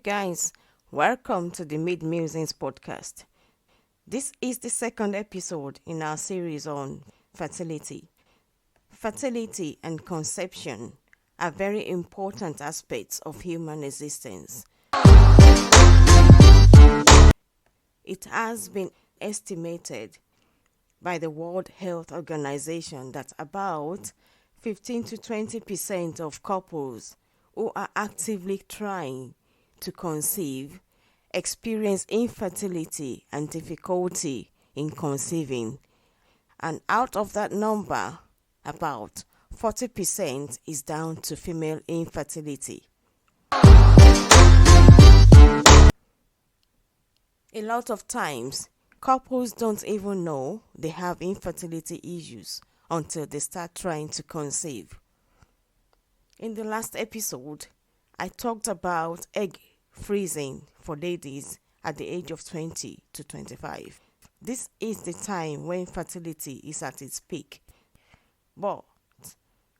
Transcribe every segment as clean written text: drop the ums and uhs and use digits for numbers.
guys, welcome to the Mid Musings podcast. This is the second episode in our series on fertility. Fertility and conception are very important aspects of human existence. It has been estimated by the World Health Organization that about 15 to 20% of couples who are actively trying to conceive experience infertility and difficulty in conceiving. And out of that number, about 40% is down to female infertility. A lot of times, couples don't even know they have infertility issues until they start trying to conceive. In the last episode, I talked about egg freezing for ladies at the age of 20 to 25. This is the time when fertility is at its peak. But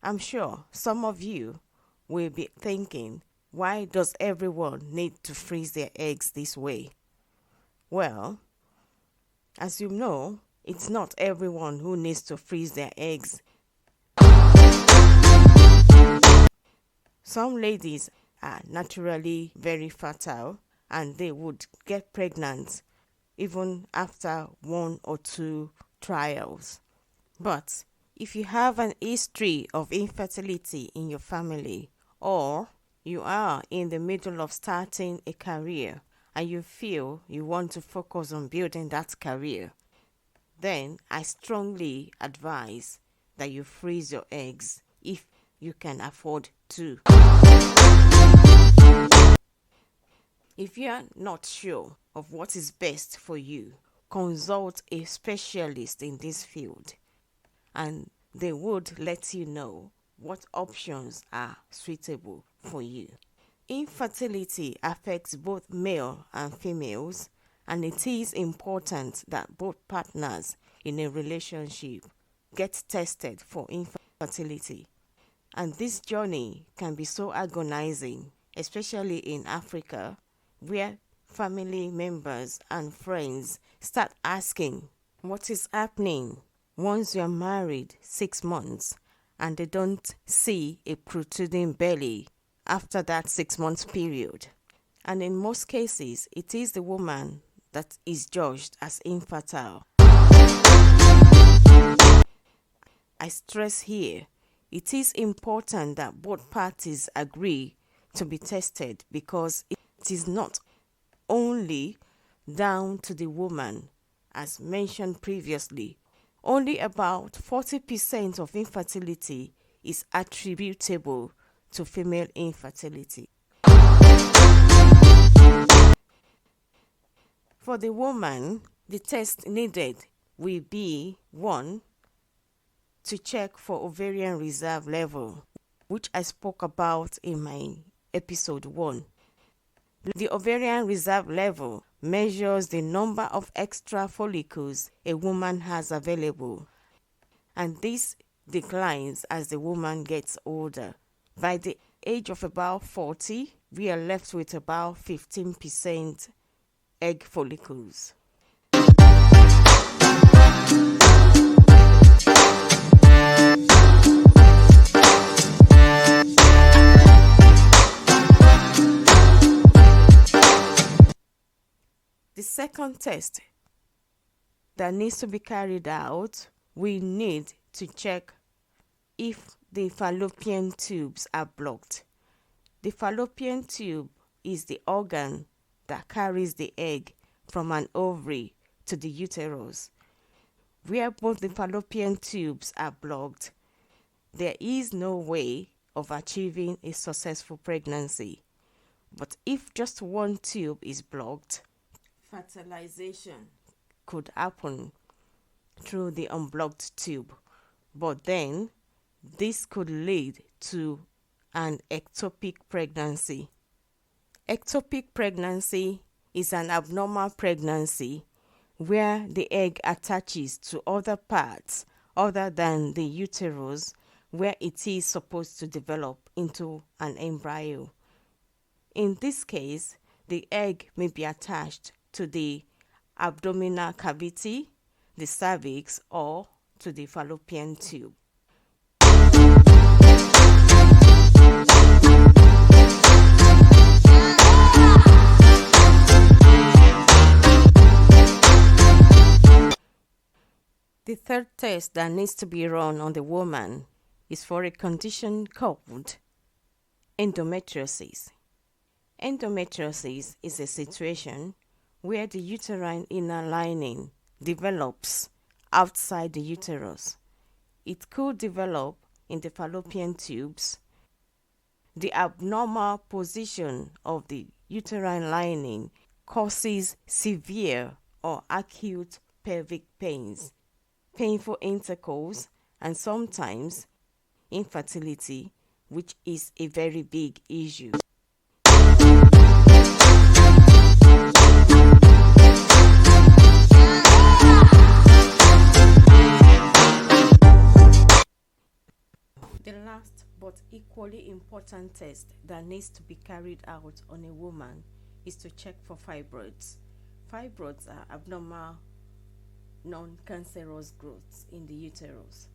I'm sure some of you will be thinking, why does everyone need to freeze their eggs this way? Well, as you know, it's not everyone who needs to freeze their eggs. Some ladies are naturally very fertile and they would get pregnant even after 1 or 2 trials. But if you have an history of infertility in your family, or you are in the middle of starting a career and you feel you want to focus on building that career, then I strongly advise that you freeze your eggs if you can afford to. If you are not sure of what is best for you, consult a specialist in this field and they would let you know what options are suitable for you. Infertility affects both male and females, and it is important that both partners in a relationship get tested for infertility. And this journey can be so agonizing, especially in Africa, where family members and friends start asking what is happening once you're married 6 months and they don't see a protruding belly after that 6 months period. And in most cases, it is the woman that is judged as infertile. I stress here, it is important that both parties agree to be tested because it is not only down to the woman, as mentioned previously. Only about 40% of infertility is attributable to female infertility. For the woman, the test needed will be 1. To check for ovarian reserve level, which I spoke about in my episode 1. The ovarian reserve level measures the number of extra follicles a woman has available, and this declines as the woman gets older. By the age of about 40, we are left with about 15% egg follicles. The second test that needs to be carried out, we need to check if the fallopian tubes are blocked. The fallopian tube is the organ that carries the egg from an ovary to the uterus. Where both the fallopian tubes are blocked, there is no way of achieving a successful pregnancy. But if just one tube is blocked, fertilization could happen through the unblocked tube, but then this could lead to an ectopic pregnancy. Ectopic pregnancy is an abnormal pregnancy where the egg attaches to other parts other than the uterus where it is supposed to develop into an embryo. In this case, The egg may be attached to the abdominal cavity, the cervix, or to the fallopian tube. The third test that needs to be run on the woman is for a condition called endometriosis. Endometriosis is a situation where the uterine inner lining develops outside the uterus. It could develop in the fallopian tubes. The abnormal position of the uterine lining causes severe or acute pelvic pains, painful intercourse, and sometimes infertility, which is a very big issue. The last but equally important test that needs to be carried out on a woman is to check for fibroids. Fibroids are abnormal, non-cancerous growths in the uterus.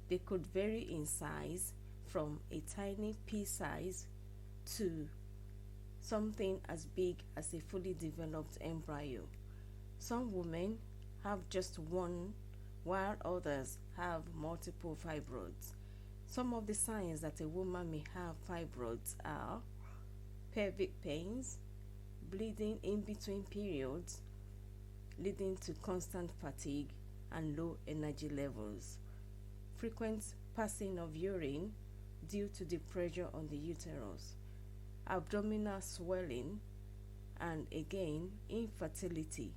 They could vary in size from a tiny pea size to something as big as a fully developed embryo. Some women have just one, while others have multiple fibroids. Some of the signs that a woman may have fibroids are pelvic pains, bleeding in between periods, leading to constant fatigue and low energy levels, frequent passing of urine due to the pressure on the uterus, abdominal swelling, and again infertility,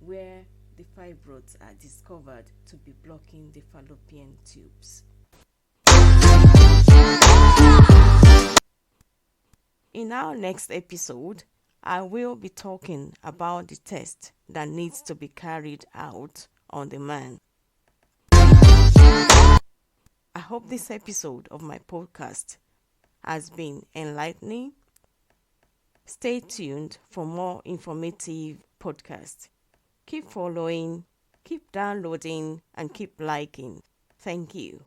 where the fibroids are discovered to be blocking the fallopian tubes. In our next episode, I will be talking about the test that needs to be carried out on the man. I hope this episode of my podcast has been enlightening. Stay tuned for more informative podcasts. Keep following, keep downloading, and keep liking. Thank you.